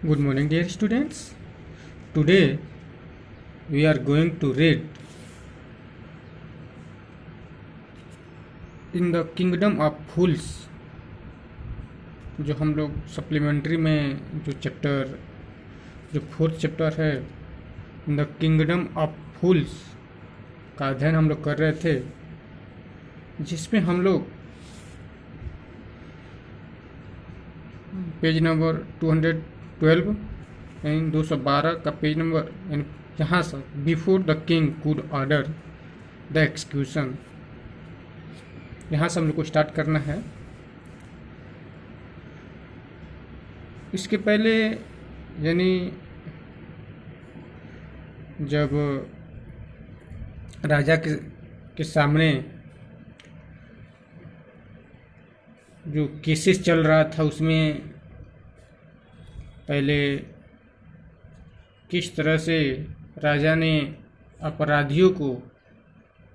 Good morning, dear students. Today we are going to read In the Kingdom of Fools, जो हम लोग supplementary में जो fourth chapter है इन द किंगडम ऑफ फूल्स का अध्ययन हम लोग कर रहे थे, जिसमें हम लोग पेज नंबर 212 यानी 212 का पेज नंबर यानी यहाँ से before the king could order the execution, यहाँ से हम लोग को स्टार्ट करना है। इसके पहले यानी जब राजा के सामने जो केसेस चल रहा था उसमें पहले किस तरह से राजा ने अपराधियों को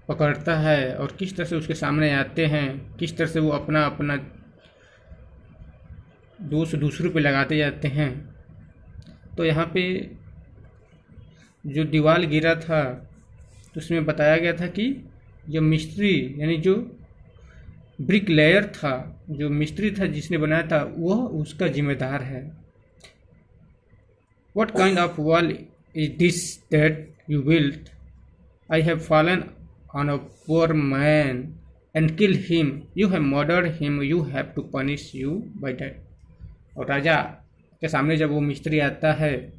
पकड़ता है और किस तरह से उसके सामने आते हैं, किस तरह से वो अपना अपना दोष दूसरों पे लगाते जाते हैं। तो यहाँ पे जो दीवार गिरा था तो उसमें बताया गया था कि जो मिस्त्री यानी जो ब्रिक लेयर था, जो मिस्त्री था जिसने बनाया था, वह उसका जिम्मेदार है। What kind of wall is this that you built? I have fallen on a poor man and killed him. You have murdered him. You have to punish you by that. और राजा के सामने जब वो मिस्त्री आता है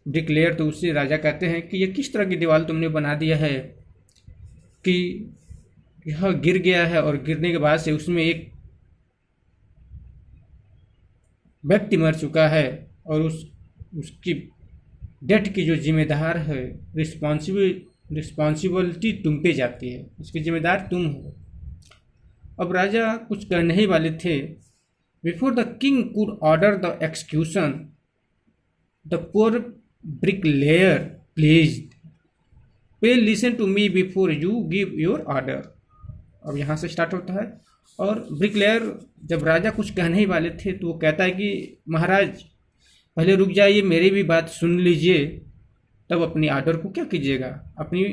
ब्रिक लेयर, तो उससे राजा कहते हैं कि ये किस तरह की दीवार तुमने बना दिया है कि यह गिर गया है और गिरने के बाद से उसमें एक व्यक्ति मर चुका है और उसकी डेथ की जो जिम्मेदार है, रिस्पॉन्सिबिलिटी तुम पे जाती है, इसकी जिम्मेदार तुम हो। अब राजा कुछ कहने ही वाले थे। Before the king could order the execution the poor bricklayer pleaded pray listen to me before you give your order. अब यहाँ से स्टार्ट होता है और ब्रिकलेयर जब राजा कुछ कहने ही वाले थे तो वो कहता है कि महाराज पहले रुक जाइए, मेरी भी बात सुन लीजिए, तब अपनी ऑर्डर को क्या कीजिएगा, अपनी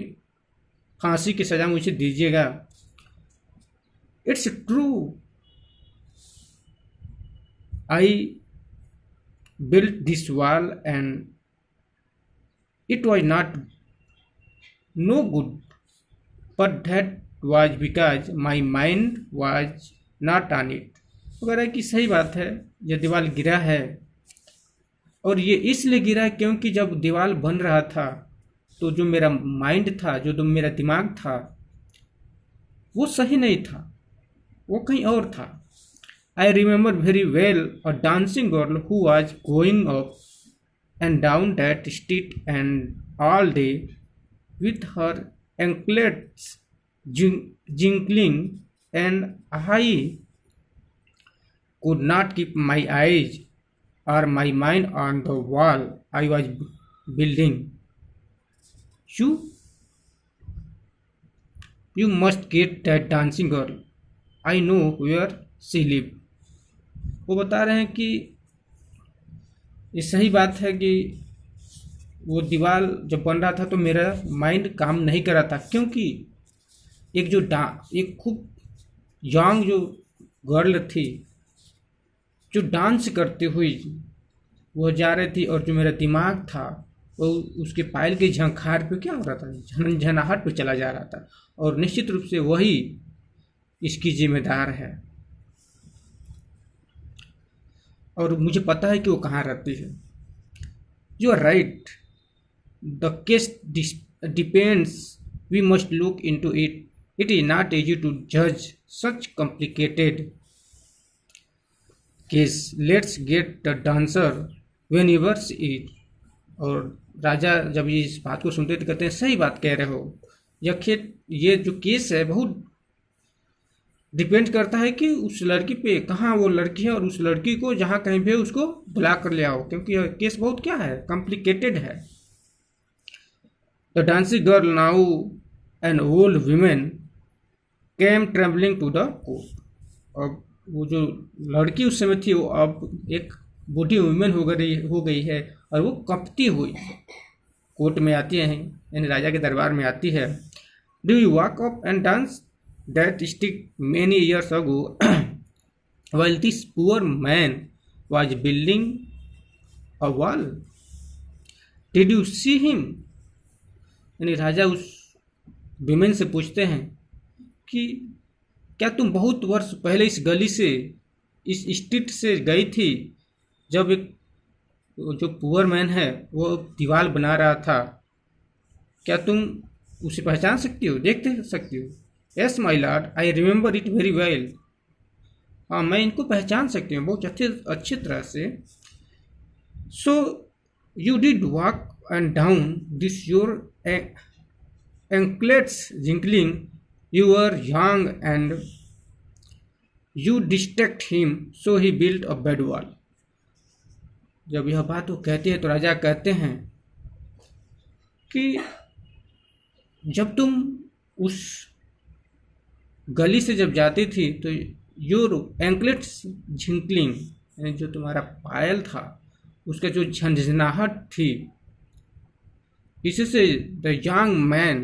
फांसी की सज़ा मुझे दीजिएगा। It's true, I built this wall and it was not know good, but that was because my mind was not on it. वगैरह की सही बात है, यह दीवार गिरा है और ये इसलिए गिरा क्योंकि जब दीवार बन रहा था तो जो मेरा माइंड था, जो मेरा दिमाग था, वो सही नहीं था, वो कहीं और था। I remember very well a dancing girl who was going up and down that street and all day with her anklets jingling and I could not keep my eyes or my mind on the wall I was building. You must get that dancing girl. I know where she lives. वो बता रहे हैं कि ये सही बात है कि वो दीवार जब बन रहा था तो मेरा माइंड काम नहीं कर रहा था, क्योंकि एक खूब यंग जो गर्ल थी जो डांस करते हुए वो जा रही थी और जो मेरा दिमाग था वो उसके पायल के झंखार पे क्या हो रहा था, झनझनाहट पे चला जा रहा था, और निश्चित रूप से वही इसकी जिम्मेदार है और मुझे पता है कि वो कहाँ रहती है। You are right, the case depends, we must look into it, it is not easy to जज such complicated case, let's get the dancer when ever's it. और राजा जब ये इस बात को सुनते तो कहते हैं सही बात कह रहे हो, ये जो केस है बहुत डिपेंड करता है कि उस लड़की पे, कहाँ वो लड़की है, और उस लड़की को जहाँ कहीं भी उसको बुला कर ले आओ, क्योंकि यह केस बहुत क्या है, कॉम्प्लिकेटेड है। The dancing girl now an old women came travelling to the court. अब वो जो लड़की उस समय थी वो अब एक बूढ़ी वुमेन हो गई है और वो कपती हुई कोर्ट में आती है, यानी राजा के दरबार में आती है। Do you walk up and dance that stick many years ago while this poor man was building a wall? Did you see him? यानी राजा उस विमेन से पूछते हैं कि क्या तुम बहुत वर्ष पहले इस गली से, इस स्ट्रीट से गई थी जब एक जो पुअर मैन है वो दीवार बना रहा था? क्या तुम उसे पहचान सकती हो, देख सकती हो? Yes my Lord, I remember it very well. हाँ, मैं इनको पहचान सकती हूँ बहुत अच्छी तरह से। So you did walk and down this your anklets jingling, you are young and you distract him so he built a bad wall. जब यह बात वो कहती है तो राजा कहते हैं कि जब तुम उस गली से जब जाती थी तो योर एंकलेट्स झिंकलिंग, यानी जो तुम्हारा पायल था उसका जो झंझनाहट थी, इससे द यंग मैन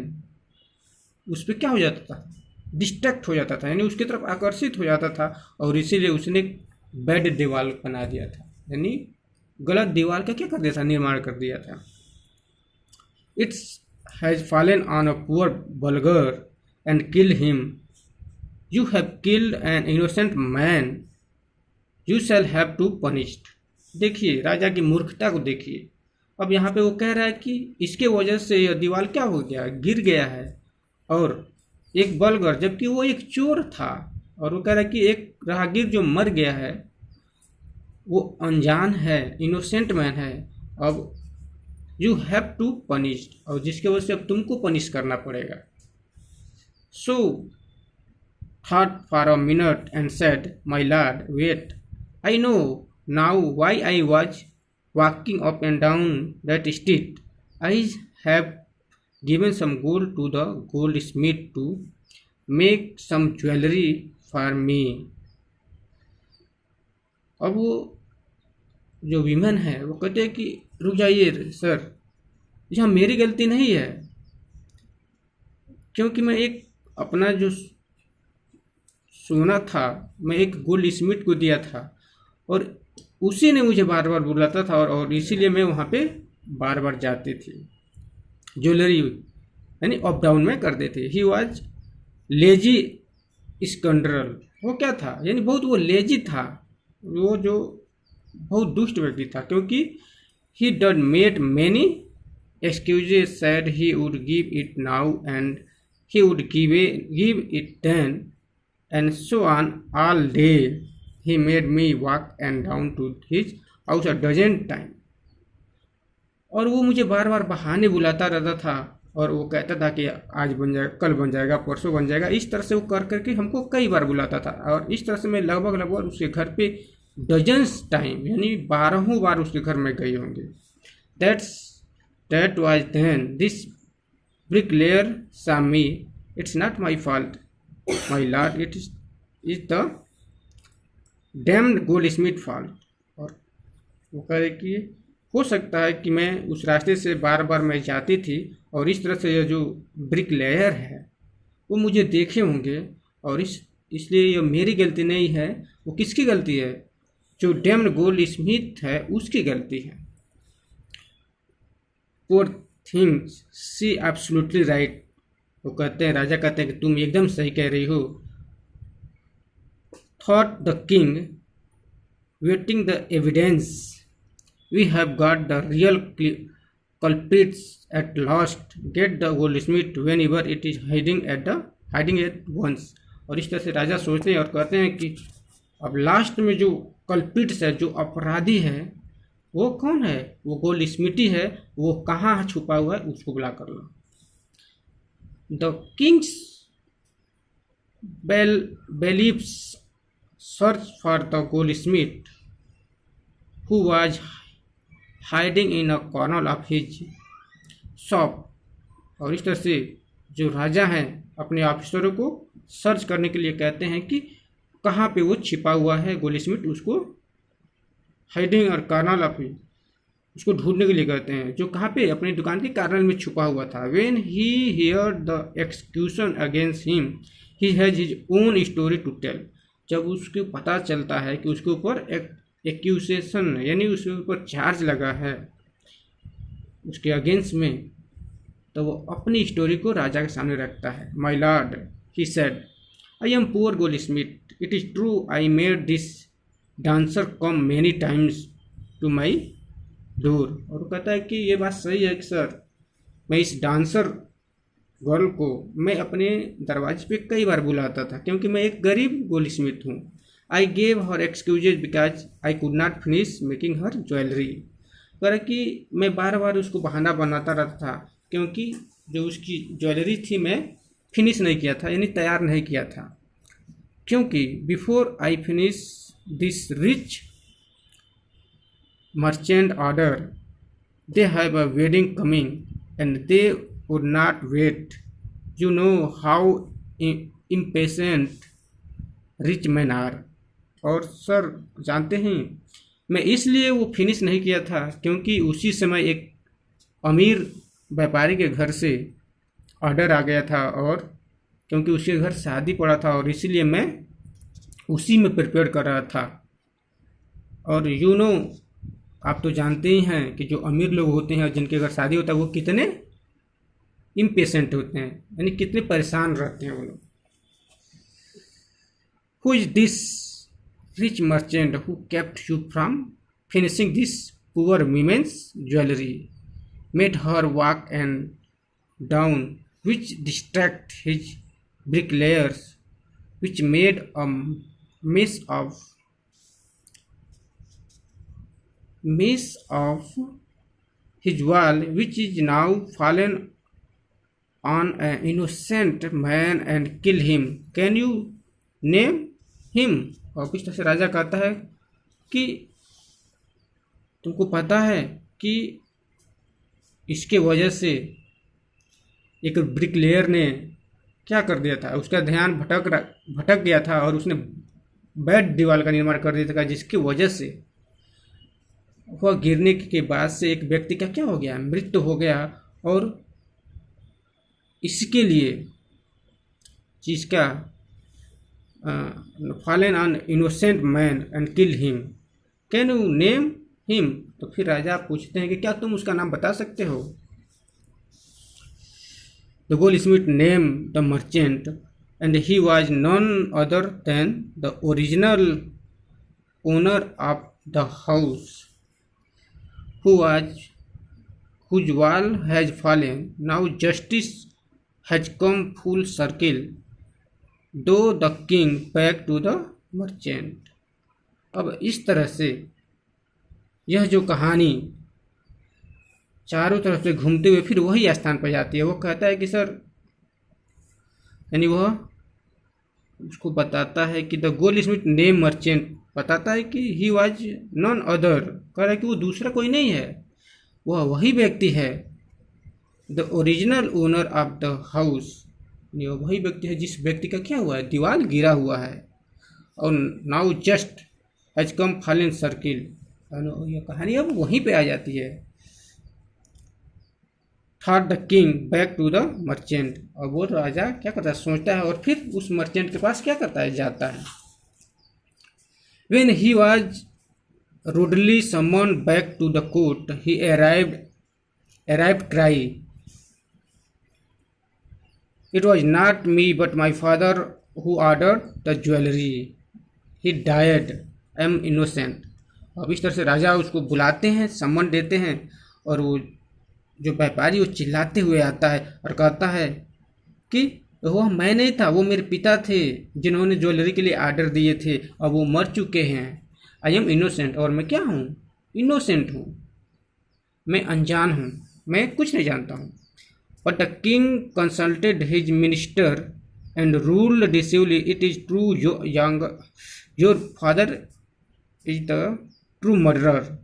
उस पर क्या हो जाता था, डिस्ट्रैक्ट हो जाता था, यानी उसकी तरफ आकर्षित हो जाता था और इसीलिए उसने बेड दीवार बना दिया था, यानी गलत दीवार का क्या कर दिया था, निर्माण कर दिया था। It's has fallen on a poor burglar and kill him, you have killed an innocent man, you shall have to punished। देखिए राजा की मूर्खता को देखिए। अब यहाँ पे वो कह रहा है कि इसके वजह से यह दीवार क्या हो गया, गिर गया है, और एक बलगर, जबकि वो एक चोर था, और वो कह रहा है कि एक राहगीर जो मर गया है वो अनजान है, इनोसेंट मैन है, अब यू हैव टू पनिश्ड, और जिसके वजह से अब तुमको पनिश करना पड़ेगा। सो thought for a minute and said, my lord, wait, I know now why I was walking up and down that street. I have given some gold to the goldsmith to make some jewelry for me। अब वो जो women है वो कहते हैं कि रुक जाइए सर, यह मेरी गलती नहीं है, क्योंकि मैं एक अपना जो सोना था मैं एक गोल्ड स्मिथ को दिया था और उसी ने मुझे बार बार बुलाता था और इसीलिए मैं वहाँ पे बार बार जाती थी, ज्वेलरी यानी अप डाउन में कर देते। ही वॉज लेजी स्कंड्रल, वो क्या था, यानी बहुत वो लेजी था, वो जो बहुत दुष्ट व्यक्ति था, क्योंकि he done made many excuses, said he would give it now and he would give it then and so on all day। he made me walk and down to his house a dozen times। और वो मुझे बार बार बहाने बुलाता रहता था और वो कहता था कि आज बन जाएगा, कल बन जाएगा, परसों बन जाएगा, इस तरह से वो कर करके हमको कई बार बुलाता था, और इस तरह से मैं लगभग उसके घर पे डजन्स टाइम, यानी 12 बार उसके घर में गई होंगे। that was then, this bricklayer saw me, it's not my fault my lord, it is the damned goldsmith fault। और वो कह रहे कि हो सकता है कि मैं उस रास्ते से बार बार मैं जाती थी और इस तरह से यह जो ब्रिक लेयर है वो मुझे देखे होंगे, और इसलिए यह मेरी गलती नहीं है, वो किसकी गलती है, जो डैम्ड गोल्ड स्मिथ है उसकी गलती है। पोर थिंग्स, सी एब्सोल्युटली राइट। वो कहते हैं, राजा कहते हैं कि तुम एकदम सही कह रही हो। Thought the king, waiting the evidence, we have got the real culprits at last, get the goldsmith whenever it is hiding at once। और इस तरह से राजा सोचते हैं और कहते हैं कि अब लास्ट में जो कल्प्रिट्स है, जो अपराधी है, वो कौन है, वो गोल्ड स्मिथ है, वो कहाँ छुपा हुआ है, उसको बुला कर लो। The king's bailiffs search for the goldsmith who was hiding in a corner of his shop। और इस तरह से जो राजा हैं अपने ऑफिसरों को सर्च करने के लिए कहते हैं कि कहाँ पे वो छिपा हुआ है गोल्डस्मिथ, उसको हाइडिंग और कार्नल ऑफ, उसको ढूंढने के लिए कहते हैं, जो कहाँ पे, अपनी दुकान के कार्नल में छुपा हुआ था। When he hear the execution against him he has his own story to tell, जब उसको पता चलता है कि उसके ऊपर एक्यूसेशन यानी उसके ऊपर चार्ज लगा है उसके अगेंस्ट में, तो वो अपनी स्टोरी को राजा के सामने रखता है। My lord, he said, I am poor goldsmith, it is true I made this dancer come many times to my door. और वो कहता है कि ये बात सही है कि सर, मैं इस डांसर गर्ल को मैं अपने दरवाजे पे कई बार बुलाता था, क्योंकि मैं एक गरीब गोल्ड स्मिथ हूँ। I gave her excuses because I could not finish making her jewellery. कह रहा कि मैं बार बार उसको बहाना बनाता रहता था, क्योंकि जो उसकी ज्वेलरी थी मैं फिनिश नहीं किया था, यानी तैयार नहीं किया था। क्योंकि before I finish this rich merchant order, they have a wedding coming and they would not wait. You know how impatient rich men are. और सर जानते हैं, मैं इसलिए वो फिनिश नहीं किया था क्योंकि उसी समय एक अमीर व्यापारी के घर से ऑर्डर आ गया था, और क्योंकि उसके घर शादी पड़ा था और इसीलिए मैं उसी में प्रिपेयर कर रहा था। और यू नो, आप तो जानते ही हैं कि जो अमीर लोग होते हैं जिनके घर शादी होता है वो कितने इम्पेशेंट होते हैं, यानी कितने परेशान रहते हैं वो लोग। Who is this rich merchant who kept you from finishing this poor women's jewellery, made her walk and down which distract his bricklayers, which made a mess of his wall, which is now fallen on an innocent man and kill him. Can you name him? और इस तरह से राजा कहता है कि तुमको पता है कि इसके वजह से एक ब्रिकलेयर ने क्या कर दिया था, उसका ध्यान भटक गया था और उसने बैड दीवार का निर्माण कर दिया था, जिसकी वजह से वह गिरने के बाद से एक व्यक्ति का क्या हो गया, मृत्यु हो गया। और इसके लिए जिसका fallen on innocent man and kill him, can you name him? तो फिर राजा पूछते हैं कि क्या तुम उसका नाम बता सकते हो? The goldsmith named the merchant, and he was none other than the original owner of the house, whose wall has fallen. Now justice has come full circle, though the king back to the merchant. अब इस तरह से यह जो कहानी चारों तरफ से घूमते हुए फिर वही स्थान पर जाती है। वो कहता है कि सर, यानी वह उसको बताता है कि the gold Smith name merchant, बताता है कि ही वाज नॉन अदर, कह रहा है कि वो दूसरा कोई नहीं है, वह वही व्यक्ति है, the original owner of the house, ये वही व्यक्ति है जिस व्यक्ति का क्या हुआ है, दीवार गिरा हुआ है। और now just has come fallen circle, यह कहानी अब वहीं पे आ जाती है। Thought the king back to the merchant, और वो राजा क्या करता है, सोचता है और फिर उस मर्चेंट के पास क्या करता है, जाता है। When he was rudely summoned back to the court, he arrived crying, "It was not me but my father who ordered the jewelry. He died. I am innocent." अब इस तरह से राजा उसको बुलाते हैं, सम्मन देते हैं, और वो जो व्यापारी वो चिल्लाते हुए आता है और कहता है कि वह मैं नहीं था, वो मेरे पिता थे जिन्होंने ज्वेलरी के लिए ऑर्डर दिए थे, और वो मर चुके हैं। आई एम इनोसेंट, और मैं क्या हूँ, इनोसेंट हूँ, मैं अनजान हूँ, मैं कुछ नहीं जानता हूँ। But the king consulted his minister and ruled decisively, it is true your father is the true murderer.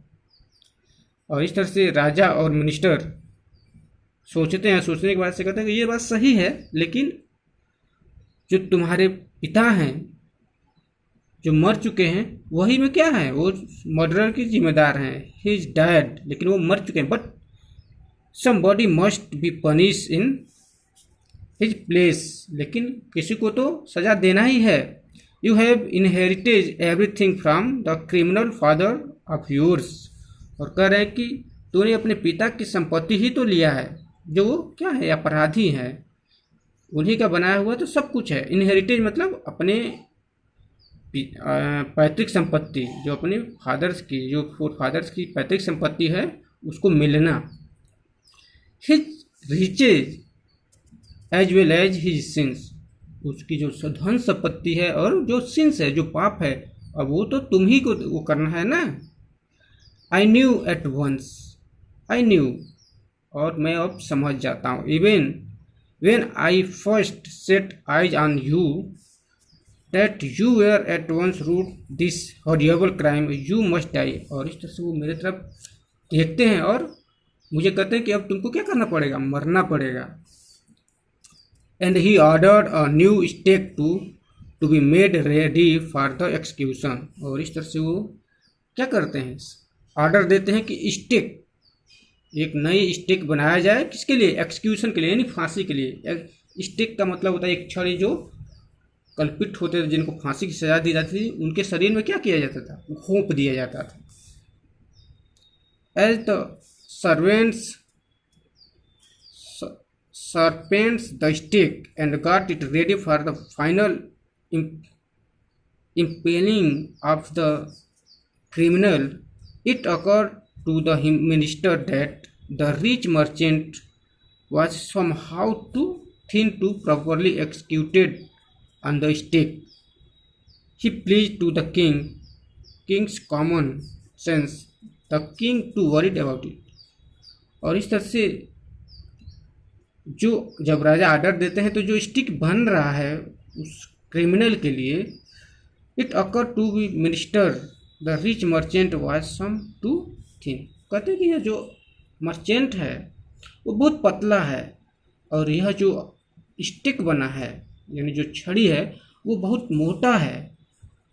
और इस तरह से राजा और मिनिस्टर सोचते हैं, सोचने के बाद से कहते हैं कि ये बात सही है, लेकिन जो तुम्हारे पिता हैं जो मर चुके हैं वही में क्या है, वो मर्डर के जिम्मेदार हैं, ही इज डेड, लेकिन वो मर चुके हैं, but somebody must be punish in his place, लेकिन किसी को तो सजा देना ही है। You have inherited everything from the criminal father of yours, और कह रहे हैं कि तूने अपने पिता की संपत्ति ही तो लिया है, जो वो क्या है, अपराधी हैं, उन्हीं का बनाया हुआ तो सब कुछ है। इनहेरिटेज मतलब अपने पैतृक संपत्ति, जो अपने फादर्स की, जो फोर फादर्स की पैतृक संपत्ति है उसको मिलना। His riches as well as his sins, उसकी जो धन संपत्ति है और जो सिंस है, जो पाप है, अब वो तो तुम ही को वो करना है ना। I knew at once, I knew, और मैं अब समझ जाता हूँ, even when I first set eyes on you, that you were at once root this horrible crime, you must die। और इस तरह से वो मेरे तरफ देखते हैं और मुझे कहते हैं कि अब तुमको क्या करना पड़ेगा, मरना पड़ेगा। And he ordered a new stake to be made ready for the execution। और इस तरह से वो क्या करते हैं, ऑर्डर देते हैं कि स्टेक, एक नई स्टेक बनाया जाए, किसके लिए, एक्सक्यूशन के लिए, यानी फांसी के लिए। स्टेक का मतलब होता है एक छड़ी, जो कल्पित होते थे जिनको फांसी की सजा दी जाती थी, उनके शरीर में क्या किया जाता था, घोंप दिया जाता था। As the serpents the stick and got it ready for the final impaling of the criminal, it occurred to the minister that the rich merchant was somehow too thin to properly executed on the stake. He pleased to the king's common sense, the king too worried about it। और इस तरह से जो जब राजा order देते हैं तो जो स्टिक बन रहा है उस क्रिमिनल के लिए, it occur to be minister the rich merchant was some too thin, कहते हैं कि यह जो मर्चेंट है वो बहुत पतला है, और यह जो स्टिक बना है यानी जो छड़ी है वो बहुत मोटा है,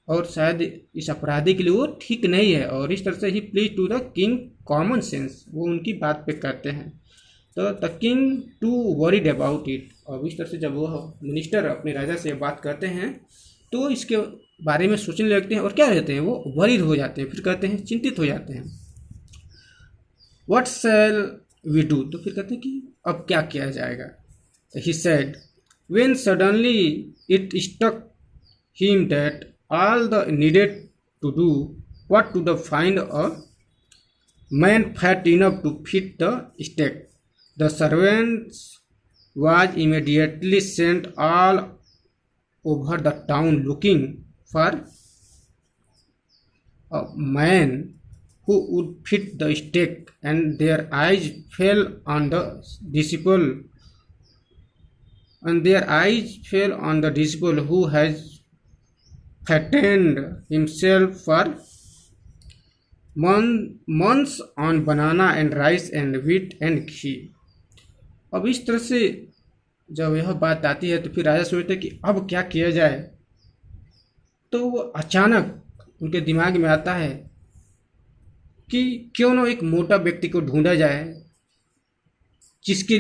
और शायद इस अपराधी के लिए वो ठीक नहीं है। और इस तरह से ही please to the king common sense, वो उनकी बात पे करते हैं, तो the king too worried about it. और इस तरह से जब वो मिनिस्टर अपने राजा से बात करते हैं तो इसके बारे में सोचने लगते हैं, और क्या रहते हैं, वो वरीड हो जाते हैं, फिर कहते हैं, चिंतित हो जाते हैं। व्हाट शैल वी डू, तो फिर कहते हैं कि अब क्या किया जाएगा। He said when suddenly it struck him that all the needed to do was to find a man fat enough to fit the stake. The servants was immediately sent all over the town looking for a man who would fit the stake, and their eyes fell on the disciple who has fattened himself for months on banana and rice and wheat and ghee। अब इस तरह से जब यह बात आती है तो फिर राजा सोचते कि अब क्या किया जाए, तो वो अचानक उनके दिमाग में आता है कि क्यों ना एक मोटा व्यक्ति को ढूंढा जाए, जिसके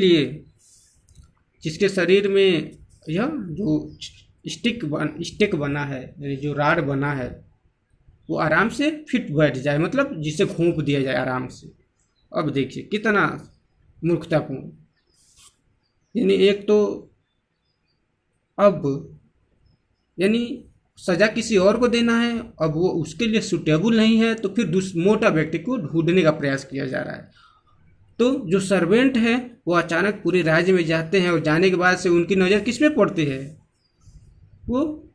शरीर में यह जो स्टिक बना है, जो राड बना है, वो आराम से फिट बैठ जाए, मतलब जिसे घोंप दिया जाए आराम से। अब देखिए कितना मूर्खतापूर्ण, यानी एक तो अब यानी सजा किसी और को देना है, अब वो उसके लिए सुटेबल नहीं है, तो फिर मोटा व्यक्ति को ढूंढने का प्रयास किया जा रहा है। तो जो सर्वेंट है वो अचानक पूरे राज्य में जाते हैं, और जाने के बाद से उनकी नज़र किस पे पड़ती है, वो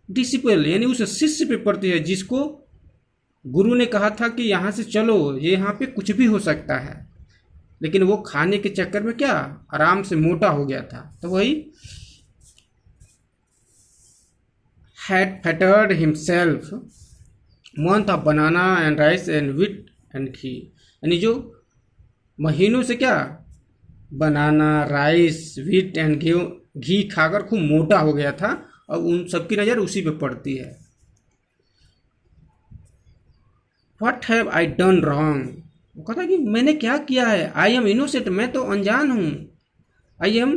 डिसिपल यानी उस शिष्य पे पड़ती है, जिसको गुरु ने कहा था कि यहाँ से चलो, ये यहाँ पे कुछ भी हो सकता है, लेकिन वो खाने के चक्कर में क्या आराम से मोटा हो गया था। तो वही had fattered himself month of banana and rice and wheat and ghee, यानी जो महीनों से क्या बनाना, राइस, व्हीट एंड घी खाकर खूब मोटा हो गया था, अब उन सबकी नज़र उसी पे पड़ती है। What have I done wrong, वो कहता है कि मैंने क्या किया है, आई एम इनोसेंट, मैं तो अनजान हूँ, I am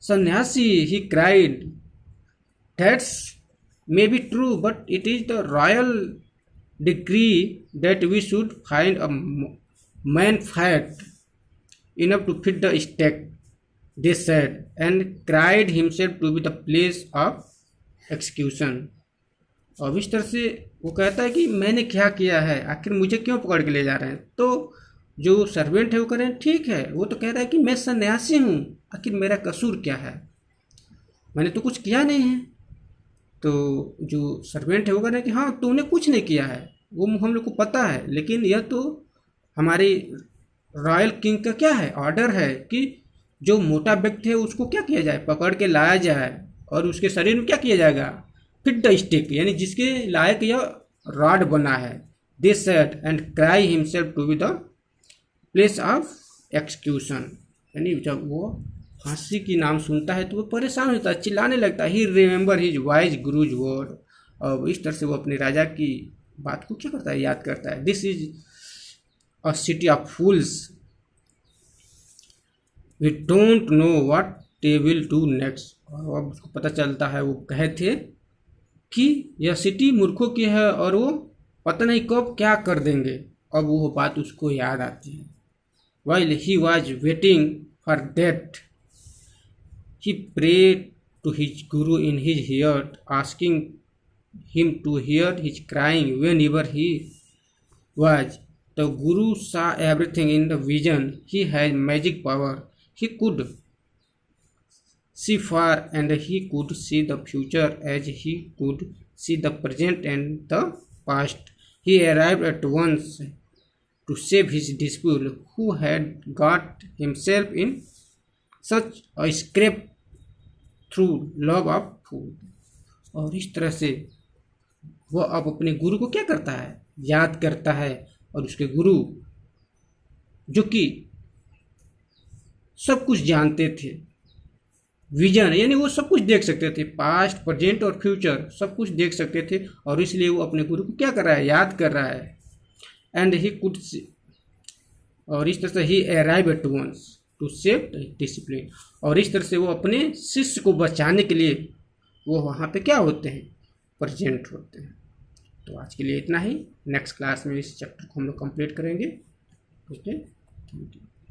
sanyasi, he cried, that's may be true but it is the royal decree that we should find a man fat enough to fit the stake, they said, and cried himself to be the place of execution। और इस तरह से वो कहता है कि मैंने क्या किया है, आखिर मुझे क्यों पकड़ के ले जा रहे हैं। तो जो सर्वेंट है वो कह रहे हैं ठीक है, वो तो कह रहा है कि मैं सन्यासी हूँ, आखिर मेरा कसूर क्या है, मैंने तो कुछ किया नहीं है। तो जो सर्वेंट है वो कह रहे हैं कि हाँ तूने कुछ नहीं किया है, वो हम लोग को पता है, लेकिन यह तो हमारी रॉयल किंग का क्या है, ऑर्डर है कि जो मोटा व्यक्ति है उसको क्या किया जाए, पकड़ के लाया जाए और उसके शरीर में क्या किया जाएगा, फिट द स्टिक, यानी जिसके लायक यह रॉड बना है। This sad and cry himself to be the place of execution, यानी जब वो फांसी की नाम सुनता है तो वो परेशान होता है, चिल्लाने लगता है। ही remember his wise gurus word, और इस तरह से वो अपने राजा की बात को क्या करता है, याद करता है। This is a city of fools, we don't know what they will do next। और अब उसको पता चलता है, वो कहे थे कि यह सिटी मूर्खों की है और वो पता नहीं कब क्या कर देंगे। अब वो बात उसको याद आती है। while he was waiting for death, he prayed to his guru in his heart, asking him to hear his crying whenever he was। The guru saw everything in the vision, he had magic power, he could see far and he could see the future as he could see the present and the past। He arrived at once to save his disciple who had got himself in such a scrape through love of food। और इस तरह से वह अब अपने गुरु को क्या करता है, याद करता है। और उसके गुरु जो कि सब कुछ जानते थे, विजन यानी वो सब कुछ देख सकते थे, पास्ट प्रेजेंट और फ्यूचर सब कुछ देख सकते थे, और इसलिए वो अपने गुरु को क्या कर रहा है, याद कर रहा है। एंड ही कुड, और इस तरह से ही arrive at once to save discipline, और इस तरह से वो अपने शिष्य को बचाने के लिए वो वहाँ पे क्या होते हैं, प्रेजेंट होते हैं। तो आज के लिए इतना ही, नेक्स्ट क्लास में इस चैप्टर को हम लोग कंप्लीट करेंगे। Okay, thank you.